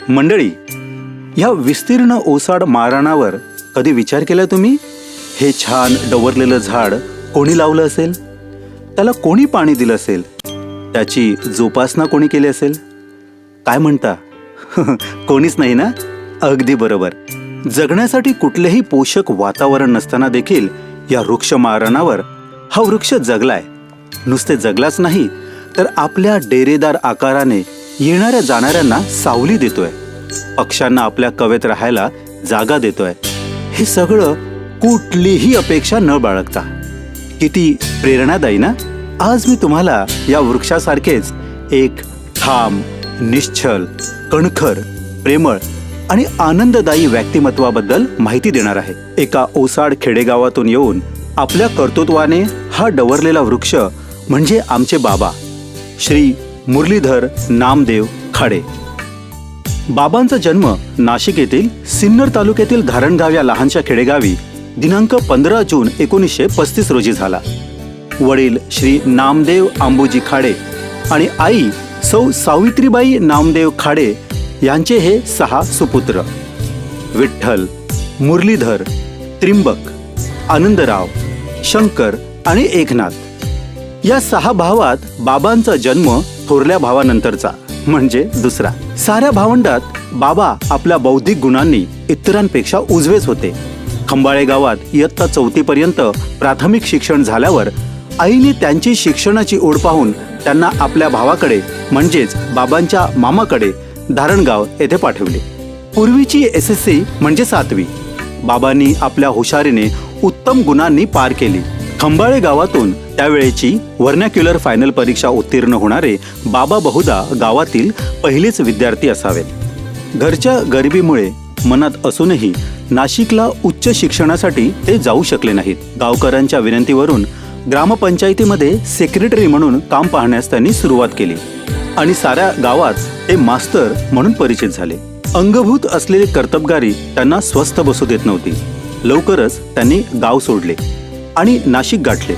मंडळी, ह्या विस्तीर्ण ओसाड माळरानावर कधी विचार केला तुम्ही? हे छान डवरलेलं झाड कोणी लावलं असेल? त्याला कोणी पाणी दिलं असेल? त्याची जोपासना कोणी केली असेल? काय म्हणता? कोणीच नाही ना? अगदी बरोबर. जगण्यासाठी कुठलेही पोषक वातावरण नसताना देखील या वृक्ष माळरानावर हा वृक्ष जगलाय. नुसते जगलाच नाही तर आपल्या डेरेदार आकाराने येणाऱ्या जाणाऱ्यांना सावली देतोय, पक्ष्यांना आपल्या कवेत राहायला जागा देतोय. हे सगळं कुठलीही अपेक्षा न बाळगता. किती प्रेरणादायी ना? आज मी तुम्हाला या वृक्षासारखेच एक ठाम, निश्चल, कणखर, प्रेमळ आणि आनंददायी व्यक्तिमत्वाबद्दल माहिती देणार आहे. एका ओसाड खेडेगावातून येऊन आपल्या कर्तृत्वाने हा डवरलेला वृक्ष म्हणजे आमचे बाबा श्री मुरलीधर नामदेव खाडे. बाबांचा जन्म नाशिक येथील सिन्नर तालुक्यातील धारणगाव या लहानशा खेडेगावी दिनांक 15 जून 1935 रोजी झाला. वडील श्री नामदेव आंबोजी खाडे आणि आई सौ सावित्रीबाई नामदेव खाडे यांचे हे 6 सुपुत्र विठ्ठल, मुरलीधर, त्रिंबक, आनंदराव, शंकर आणि एकनाथ. या 6 भावात बाबांचा जन्म थोरल्या भावानंतरचा म्हणजे दुसरा. साऱ्या भावंडात बाबा आपल्या बौद्धिक गुणांनी इतरांपेक्षा उजवेच होते. खंबाळे गावात इयत्ता 4थी पर्यंत प्राथमिक शिक्षण झाल्यावर आईने त्यांची शिक्षणाची ओढ पाहून त्यांना आपल्या भावाकडे म्हणजेच बाबांच्या मामाकडे धारणगाव येथे पाठवले. पूर्वीची SSC म्हणजे 7वी बाबांनी आपल्या हुशारीने उत्तम गुणांनी पार केली. खंबाळे गावातून त्यावेळेची व्हर्नॅक्युलर फायनल परीक्षा उत्तीर्ण होणारे बाबा बहुधा गावातील पहिलेच विद्यार्थी असावेत. घरच्या गरिबीमुळे मनात असूनही नाशिकला उच्च शिक्षणासाठी ते जाऊ शकले नाहीत. गावकऱ्यांच्या विनंतीवरून ग्रामपंचायतीमध्ये सेक्रेटरी म्हणून काम पाहण्यास त्यांनी सुरुवात केली आणि साऱ्या गावात ते मास्तर म्हणून परिचित झाले. अंगभूत असलेली कर्तबगारी त्यांना स्वस्थ बसू देत नव्हती. लवकरच त्यांनी गाव सोडले आणि नाशिक गाठले.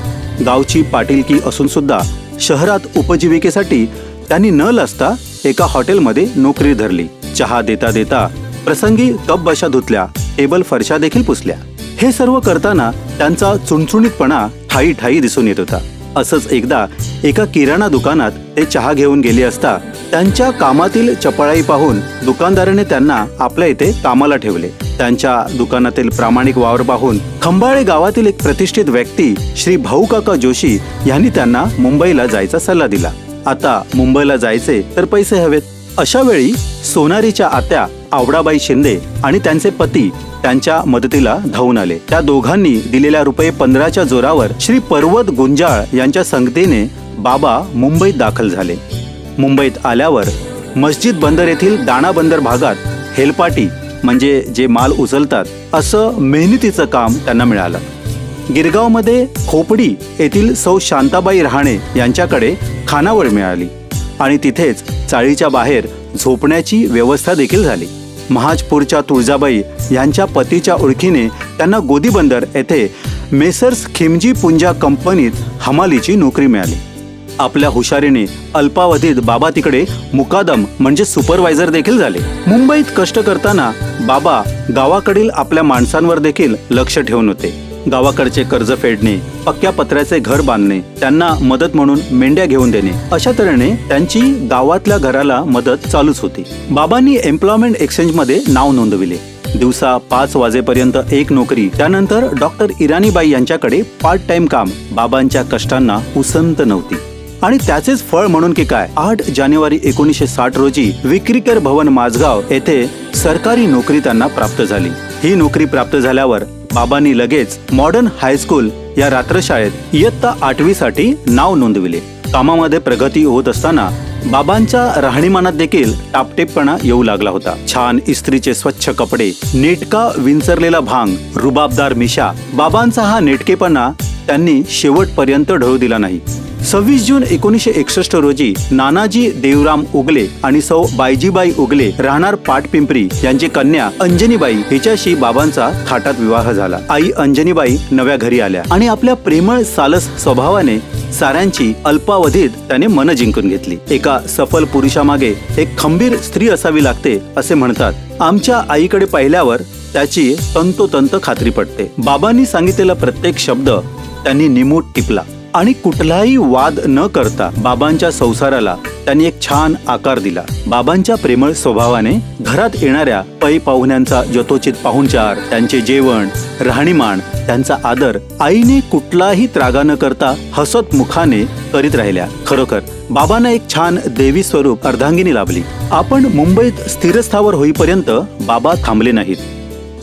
गावची पाटीलकी असून सुद्धा शहरात उपजीविकेसाठी त्यांनी न लाजता एका हॉटेलमध्ये नोकरी धरली. चहा देता देता प्रसंगी कप बशा धुतल्या, टेबल फरशा देखील पुसल्या. हे सर्व करताना त्यांचा चुणचुणीतपणा ठाई ठाई दिसून येत होता. असंच एकदा एका किराणा दुकानात ते चहा घेऊन गेले असता त्यांच्या कामातील चपळाई पाहून दुकानदाराने त्यांना आपल्या इथे कामाला ठेवले. त्यांच्या दुकानातील प्रामाणिक वावर पाहून खंबाळे गावातील एक प्रतिष्ठित व्यक्ती श्री भाऊकाका जोशी यांनी त्यांना मुंबईला जायचा सल्ला दिला. आता मुंबईला जायचे तर पैसे हवेत. अशा वेळी सोनारीच्या आत्या आवडाबाई शिंदे आणि त्यांचे पती त्यांच्या मदतीला धावून आले. त्या दोघांनी दिलेल्या ₹15च्या जोरावर श्री पर्वत गुंजाळ यांच्या संगतीने बाबा मुंबईत दाखल झाले. मुंबईत आल्यावर मस्जिद बंदर येथील दाणा बंदर भागात हेलपाटी म्हणजे जे माल उचलतात असं मेहनतीचं काम त्यांना मिळालं. गिरगावमध्ये खोपडी येथील सौ शांताबाई रहाणे यांच्याकडे खानावळ मिळाली आणि तिथेच चाळीच्या बाहेर झोपण्याची व्यवस्था देखील झाली. महाजपूरच्या तुळजाबाई यांच्या पतीच्या ओळखीने त्यांना गोदीबंदर येथे मेसर्स खिमजी पुंजा कंपनीत हमालीची नोकरी मिळाली. आपल्या हुशारीने अल्पावधीत बाबा तिकडे मुकादम म्हणजे सुपरवायझर देखील झाले. मुंबईत कष्ट करताना बाबा गावाकडील आपल्या माणसांवर देखील लक्ष ठेवून होते. गावाकडचे कर्ज फेडणे, पक्क्या पत्र्याचे घर बांधणे, त्यांना मदत म्हणून मेंढ्या घेऊन देणे, अशा तऱ्हेने त्यांची गावातल्या घराला मदत चालूच होती. बाबांनी एम्प्लॉयमेंट एक्सचेंजमध्ये नाव नोंदविले. दिवसा 5 वाजेपर्यंत एक नोकरी, त्यानंतर डॉक्टर इराणीबाई यांच्याकडे पार्ट टाइम काम. बाबांच्या कष्टांना उसंत नव्हती आणि त्याचेच फळ म्हणून की काय 8 जानेवारी 1960 रोजी विक्रीकर भवन माझगाव येथे सरकारी नोकरी त्यांना प्राप्त झाली. ही नोकरी प्राप्त झाल्यावर बाबांनी लगेच मॉडर्न हायस्कूल या रात्रशाळेत इयत्ता 8वी साठी नाव नोंदविले. कामामध्ये प्रगती होत असताना बाबांच्या राहणीमानात देखील टापटेपणा येऊ लागला होता. छान इस्त्रीचे स्वच्छ कपडे, नेटका विंचरलेला भांग, रुबाबदार मिशा. बाबांचा हा नेटकेपणा त्यांनी शेवटपर्यंत ढळू दिला नाही. 26 जून 1961 रोजी नानाजी देवराम उगले आणि सौ बायजीबाई उगले राहणार पाटपिंपरी यांची कन्या अंजनीबाई हिच्याशी बाबांचा थाटात विवाह झाला. आई अंजनीबाई नव्या घरी आल्या आणि आपल्या प्रेमळ सालस स्वभावाने साऱ्यांची अल्पावधीत त्याने मन जिंकून घेतली. एका सफल पुरुषामागे एक खंबीर स्त्री असावी लागते असे म्हणतात. आमच्या आईकडे पाहिल्यावर त्याची तंतोतंत खात्री पडते. बाबांनी सांगितलेला प्रत्येक शब्द त्यांनी निमूट टिपला आणि कुठलाही वाद न करता बाबांच्या संसाराला त्यांनी एक छान आकार दिला. बाबांच्या प्रेमळ स्वभावाने घरात येणाऱ्या पै पाहुण्यांचा यथोचित पाहुणचार, त्यांचे जेवण, राहणीमान, त्यांचा आदर आईने कुठलाही त्रागा न करता हसत मुखाने करीत राहिल्या. खरोखर बाबांना एक छान देवी स्वरूप अर्धांगिनी लाभली. आपण मुंबईत स्थिरस्थावर होईपर्यंत बाबा थांबले नाहीत.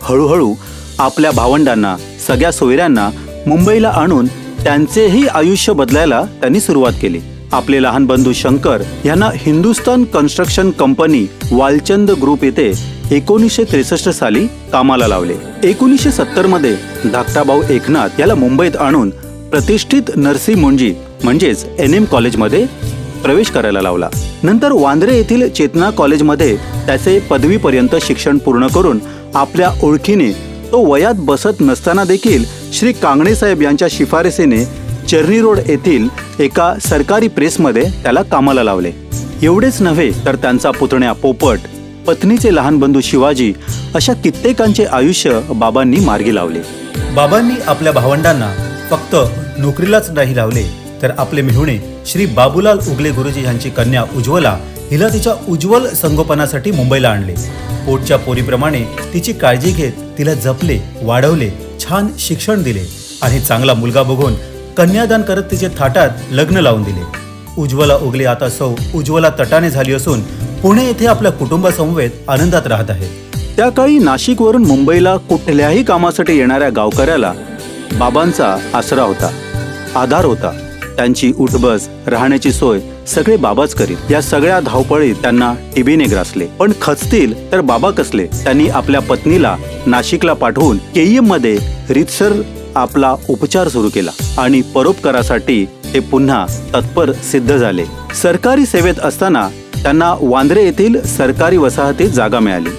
हळूहळू आपल्या भावंडांना, सगळ्या सोयऱ्यांना मुंबईला आणून त्यांचेही आयुष्य बदलायला त्यांनी सुरुवात केली. आपले लहान बंधू शंकर यांना Hindustan construction company Walchand group येथे 1963 साली कामाला लावले. 1970 मध्ये धाकटाभाऊ एकनाथ याला मुंबईत आणून प्रतिष्ठित नरसी मुंजी म्हणजेच NM कॉलेजमध्ये प्रवेश करायला लावला. नंतर वांद्रे येथील चेतना कॉलेजमध्ये त्याचे पदवीपर्यंत शिक्षण पूर्ण करून आपल्या ओळखीने तो वयात बसत नसताना देखील श्री कांगणे साहेब यांच्या शिफारसीने चर्नी रोड येथील एका सरकारी प्रेसमध्ये त्याला कामाला लावले. एवढेच नव्हे तर त्यांचा पुतण्या पोपट, पत्नीचे लहान बंधू शिवाजी अशा कित्येकांचे आयुष्य बाबांनी मार्गी लावले. बाबांनी आपल्या भावंडांना फक्त नोकरीलाच नाही लावले तर आपले मेहुणे श्री बाबूलाल उगले गुरुजी यांची कन्या उज्ज्वला हिला तिच्या उज्ज्वल संगोपनासाठी मुंबईला आणले. पोटच्या पोरीप्रमाणे तिची काळजी घेत तिला जपले, वाढवले, छान शिक्षण दिले आणि चांगला मुलगा बघून कन्यादान करत तिचे थाटात लग्न लावून दिले. उज्ज्वला उगले आता सौ उज्ज्वला तटाने झाली असून पुणे येथे आपल्या कुटुंबासमवेत आनंदात राहत आहे. त्या काळी नाशिकवरून मुंबईला कुठल्याही कामासाठी येणाऱ्या गावकऱ्याला बाबांचा आसरा होता, आधार होता. त्यांची उठबस, राहण्याची सोय सगळे बाबाच करीत. या सगळ्या धावपळीत त्यांना टीबीने ग्रासले. पण खचतील तर बाबा कसले. त्यांनी आपल्या पत्नीला नाशिकला पाठवून KEM मध्ये रीतसर आपला उपचार सुरू केला आणि परोपकारासाठी ते पुन्हा तत्पर सिद्ध झाले. सरकारी सेवेत असताना त्यांना वांद्रे येथील सरकारी वसाहतीत जागा मिळाली.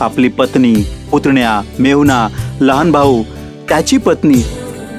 आपली पत्नी, पुतण्या, मेहुणा, लहान भाऊ, त्याची पत्नी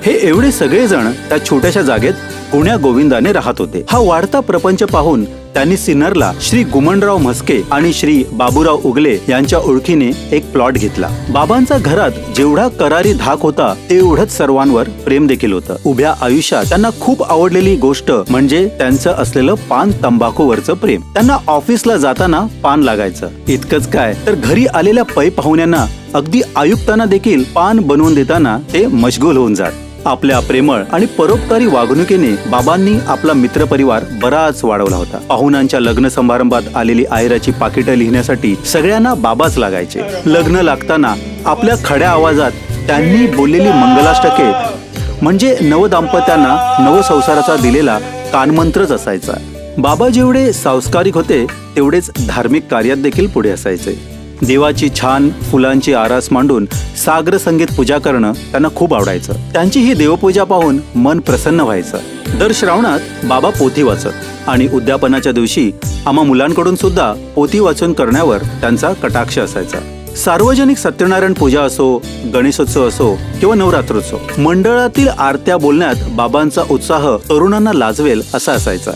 हे एवढे सगळेजण त्या छोट्याशा जागेत गुण्या गोविंदाने राहत होते. हा वाढता प्रपंच पाहून त्यांनी सिन्नरला श्री गुमनराव म्हस्के आणि श्री बाबूराव उगले यांच्या ओळखीने एक प्लॉट घेतला. बाबांचा घरात जेवढा करारी धाक होता तेवढंच सर्वांवर प्रेम देखील होतं. उभ्या आयुष्यात त्यांना खूप आवडलेली गोष्ट म्हणजे त्यांचं असलेलं पान तंबाखूवरचं प्रेम. त्यांना ऑफिसला जाताना पान लागायचं. इतकंच काय तर घरी आलेल्या पै पाहुण्यांना, अगदी आयुक्तांना देखील पान बनवून देताना ते मशगूल होऊन जात. आपल्या प्रेमळ आणि परोपकारी वागणुकीने बाबांनी आपला मित्रपरिवार बराच वाढवला होता. पाहुण्यांच्या लग्न समारंभात आलेली आहेराची पाकिटं लिहिण्यासाठी सगळ्यांना बाबाच लागायचे. लग्न लागताना आपल्या खड्या आवाजात त्यांनी बोललेली मंगलाष्टके म्हणजे नवदाम्पत्यांना नवसंसाराचा दिलेला कानमंत्रच असायचा. बाबा जेवढे सांस्कारिक होते तेवढेच धार्मिक कार्यात देखील पुढे असायचे. देवाची छान फुलांची आरास मांडून सागर संगीत पूजा करणं त्यांना खूप आवडायचं. त्यांची ही देवपूजा पाहून मन प्रसन्न व्हायचं. दर श्रावणात बाबा पोथी वाचत आणि उद्यापनाच्या दिवशी आम्हा मुलांकडून सुद्धा पोथी वाचन करण्यावर त्यांचा कटाक्ष असायचा. सार्वजनिक सत्यनारायण पूजा असो, गणेशोत्सव असो किंवा नवरात्रोत्सव, मंडळातील आरत्या बोलण्यात बाबांचा उत्साह तरुणांना लाजवेल असा असायचा.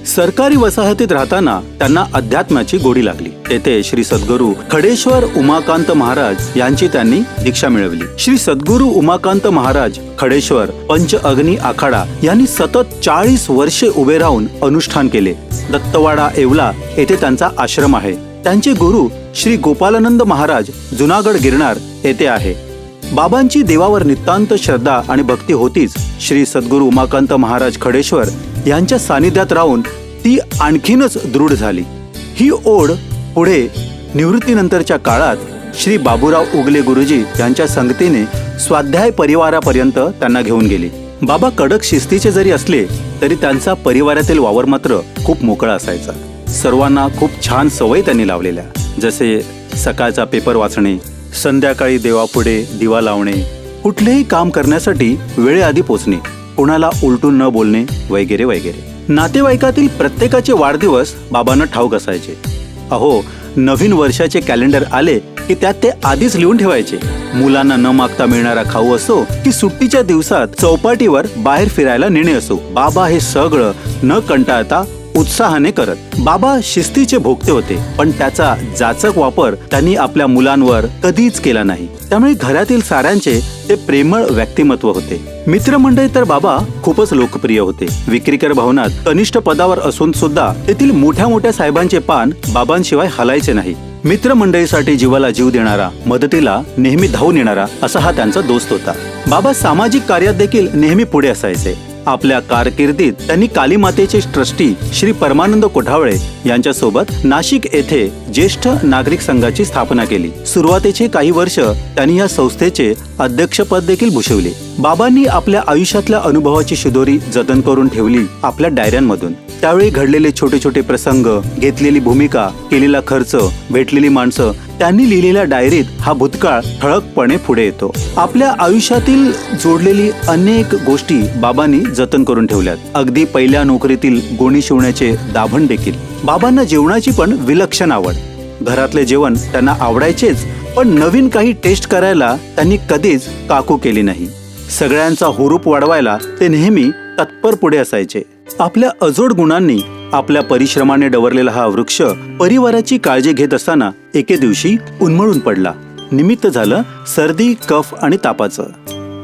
सरकारी वसाहतीत राहताना त्यांना अध्यात्माची गोडी लागली. तेथे श्री सद्गुरू खडेश्वर उमाकांत महाराज यांची त्यांनी दीक्षा मिळवली. श्री सद्गुरू उमाकांत महाराज खडेश्वर पंच अग्नी आखाडा यांनी सतत 40 वर्षे उभे राहून अनुष्ठान केले. दत्तवाडा येवला येथे त्यांचा आश्रम आहे. त्यांचे गुरु श्री गोपालानंद महाराज जुनागड गिरनार येथे आहे. बाबांची देवावर नितांत श्रद्धा आणि भक्ती होतीच. श्री सद्गुरू उमाकांत महाराज खडेश्वर यांच्या सानिध्यात राहून ती आणखीनच दृढ झाली. ही ओढ पुढे निवृत्तीनंतरच्या काळात श्री बाबूराव उगले गुरुजी यांच्या संगतीने स्वाध्याय परिवारापर्यंत त्यांना घेऊन गेली. बाबा कडक शिस्तीचे जरी असले तरी त्यांचा परिवारातील वावर मात्र खूप मोकळा असायचा. सर्वांना खूप छान सवयी त्यांनी लावलेल्या, जसे सकाळचा पेपर वाचणे, संध्याकाळी देवापुढे दिवा लावणे, कुठलेही काम करण्यासाठी वेळेआधी पोचणे, कोणाला उलटून न बोलणे वगैरे वगैरे. नातेवाईकातील प्रत्येकाचे वाढदिवस बाबांना ठाऊक असायचे. अहो, नवीन वर्षाचे कॅलेंडर आले की त्यात ते आधीच लिहून ठेवायचे. मुलांना न मागता मिळणारा खाऊ असो की सुट्टीच्या दिवसात चौपाटीवर बाहेर फिरायला नेणे असो, बाबा हे सगळं न कंटाळता उत्साहाने करत. बाबा शिस्तीचे भोगते होते, पण त्याचा जाचक वापर त्यांनी आपल्या मुलांवर कधीच केला नाही. त्यामुळे घरातील साऱ्यांचे ते प्रेमळ व्यक्तिमत्व होते. मित्रमंडळी तर बाबा खूपच लोकप्रिय होते. विक्रीकर भवनात कनिष्ठ पदावर असून सुद्धा तेथील मोठ्या मोठ्या साहेबांचे पान बाबांशिवाय हलायचे नाही. मित्रमंडळीसाठी जीवाला जीव देणारा, मदतीला नेहमी धावून येणारा असा हा त्यांचा दोस्त होता. बाबा सामाजिक कार्यात देखील नेहमी पुढे असायचे. आपल्या कारकिर्दीत त्यांनी कालीमातेचे ट्रस्टी श्री परमानंद कोठावळे यांच्यासोबत नाशिक येथे ज्येष्ठ नागरिक संघाची स्थापना केली. सुरुवातीचे काही वर्ष त्यांनी या संस्थेचे अध्यक्षपद देखील भूषवले. बाबांनी आपल्या आयुष्यातल्या अनुभवाची शिदोरी जतन करून ठेवली आपल्या डायऱ्यांमधून. त्यावेळी घडलेले छोटे छोटे प्रसंग, घेतलेली भूमिका, केलेला खर्च, भेटलेली माणसं, त्यांनी लिहिलेल्या डायरीत हा भूतकाळ ठळकपणे पुढे येतो. आपल्या आयुष्यातील जोडलेली अनेक गोष्टी बाबांनी जतन करून ठेवल्यात. अगदी पहिल्या नोकरीतील गोणी शिवण्याचे दाभण देखील. बाबांना जेवणाची पण विलक्षण आवड. घरातले जेवण त्यांना आवडायचेच, पण नवीन काही टेस्ट करायला त्यांनी कधीच काकू केली नाही. सगळ्यांचा हुरूप वाढवायला ते नेहमी तत्पर पुढे असायचे. आपल्या अजोड गुणांनी आपल्या परिश्रमाने डवरलेला हा वृक्ष परिवाराची काळजी घेत असताना एके दिवशी उन्मळून पडला. निमित्त झालं सर्दी, कफ आणि तापाचं.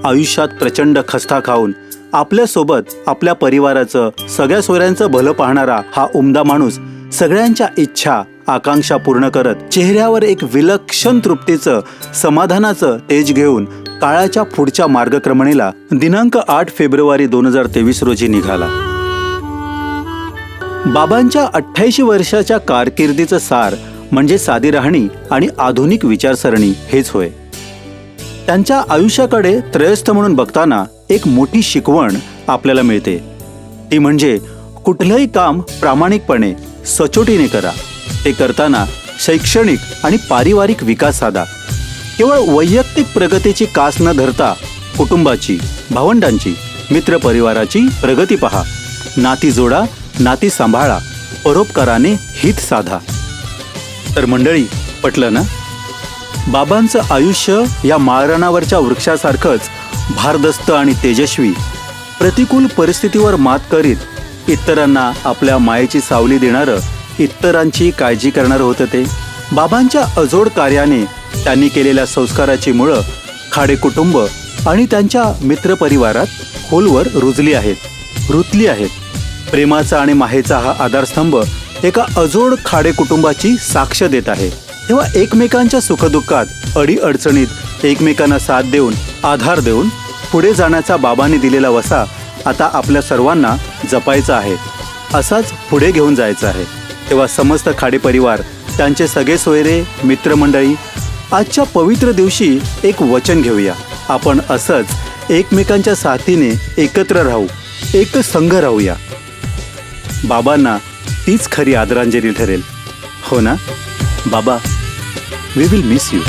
आयुष्यात प्रचंड खस्ता खाऊन आपल्यासोबत आपल्या परिवाराचं, सगळ्या सोयऱ्यांचं भलं पाहणारा हा उमदा माणूस सगळ्यांच्या इच्छा, आकांक्षा पूर्ण करत चेहऱ्यावर एक विलक्षण तृप्तीचं, समाधानाचं तेज घेऊन काळाच्या पुढच्या मार्गक्रमणीला दिनांक 8 फेब्रुवारी 2023 रोजी निघाला. बाबांच्या 88 वर्षाच्या कारकिर्दीचं सार म्हणजे साधी राहणी आणि आधुनिक विचारसरणी हेच होय. त्यांच्या आयुष्याकडे त्रयस्थ म्हणून बघताना एक मोठी शिकवण आपल्याला मिळते. ती म्हणजे कुठलंही काम प्रामाणिकपणे, सचोटीने करा. ते करताना शैक्षणिक आणि पारिवारिक विकास साधा. केवळ वैयक्तिक प्रगतीची कास न धरता कुटुंबाची, भावंडांची, मित्रपरिवाराची प्रगती पहा. नाती जोडा, नाती सांभाळा, परोपकाराने हित साधा. तर मंडळी, पटलं ना? बाबांचं आयुष्य या माळरानावरच्या वृक्षासारखंच भारदस्त आणि तेजस्वी, प्रतिकूल परिस्थितीवर मात करीत इतरांना आपल्या मायेची सावली देणारं, इतरांची काळजी करणारं होतं ते. बाबांच्या अजोड कार्याने त्यांनी केलेल्या संस्काराची मुळं खाडे कुटुंब आणि त्यांच्या मित्रपरिवारात खोलवर रुजली आहेत. प्रेमाचा आणि माहेचा हा आधारस्तंभ एका अजोड खाडे कुटुंबाची साक्ष देत आहे. तेव्हा एकमेकांच्या सुखदुःखात, अडीअडचणीत एकमेकांना साथ देऊन, आधार देऊन पुढे जाण्याचा बाबांनी दिलेला वसा आता आपल्या सर्वांना जपायचा आहे. असाच पुढे घेऊन जायचा आहे. तेव्हा समस्त खाडे परिवार, त्यांचे सगळे सोयरे, मित्रमंडळी, आजच्या पवित्र दिवशी एक वचन घेऊया. आपण असंच एकमेकांच्या साथीने एकत्र राहू, एक संघ राहूया. बाबांना तीच खरी आदरांजली ठरेल. हो ना बाबा? We will miss you.